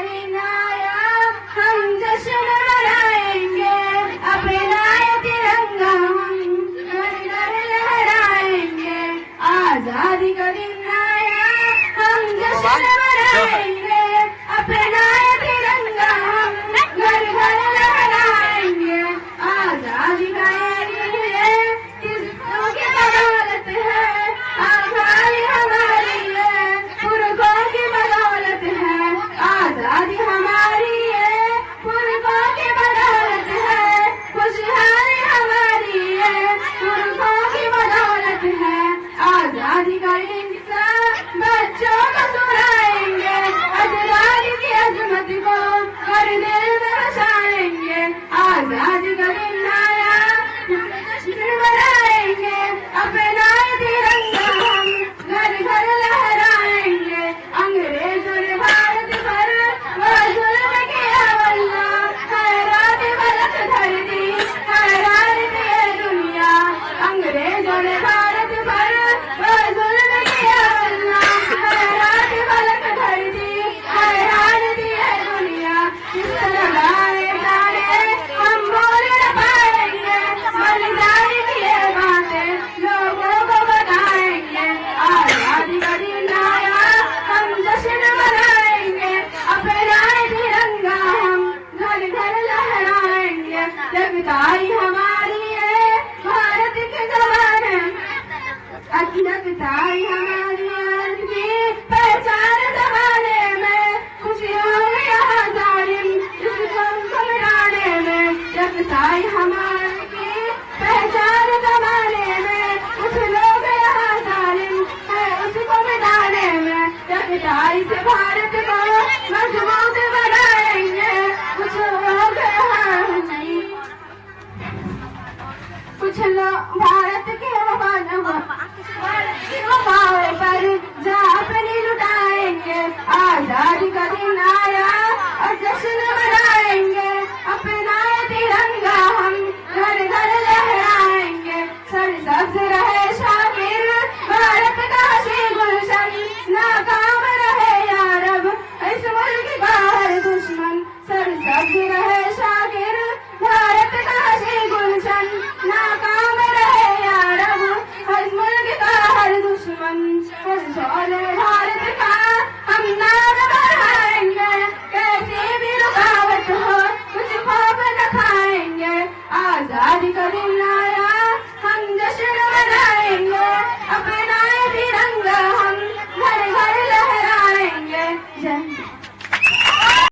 दिन आया, हम जश्न मनाएंगे, अपना ये तिरंगा हम घर घर लहराएंगे। आजादी का दिन आया, हम जश्न मनाएंगे, अपना ये तिरंगा हम घर घर लहराएंगे। आजादी का ये दिन है, किसको की बदौलत है, आजादी हमारी है, पुरखों की बदौलत है। आजादी हमारी है, पुरखों की बदौलत है, खुशहाली हमारी है, पुरखों की बदौलत है। आजादी का हिस्सा बच्चों को सुनाएंगे, आजादी की अजमत को हर दिल में बसाएंगे। आजादी का दिन आया, जश्न मनाएंगे, अपना तिरंगा हम घर घर लहराएंगे। अंग्रेजों ने भारत पर वो जुल्म किया वल्ला, हैरान बलक धर दी, हैरान थी ये दुनिया। अंग्रेजों ने भारत पर वो जुल्म किया वल्ला, हैरान बलक धर दी, हैरान थी ये दुनिया। इस तरह गाए गाए हम बोल न पाएंगे, बलिदानी की ये बातें लोगों को बताएंगे। आजादी का दिन आया, हम जश्न मनाएंगे, अपना तिरंगा हम घर घर लहराएंगे। जगताई हमारी है भारत के जवान, जगताई हमारी भारत की पहचान जमाने में, खुशी हो यहाँ जालिम इस कौम को मिटाने में। जगताई हमारी की पहचान जमाने में, कुछ लोग यहाँ जालिम है उसको मिटाने में। जगताई से भारत को मजबूत बनाएंगे, कुछ लोग यहाँ कुछ लोग भारत के वफाओं पर जा अपनी लुटाएंगे। आजादी का दिन आया और जश्न मनाएंगे, अपना तिरंगा हम घर घर लहराएंगे। सरसब्ज रहे शामिर भारत का हसी गुलशन, नाकाम रहे यारब इस मुल्क का हर दुश्मन। सरसब्ज रहे शामिर भारत का हसी गुलशन, नाकाम रहे यारब इस मुल्क का हर दुश्मन। शौर्य भारत का हम नाम बढ़ाएंगे, कैसी भी रुकावट हो कुछ खौफ न खाएंगे। आजादी का दिन आया, हम जश्न मनाएंगे, अपना तिरंगा हम घर घर लहराएंगे। जय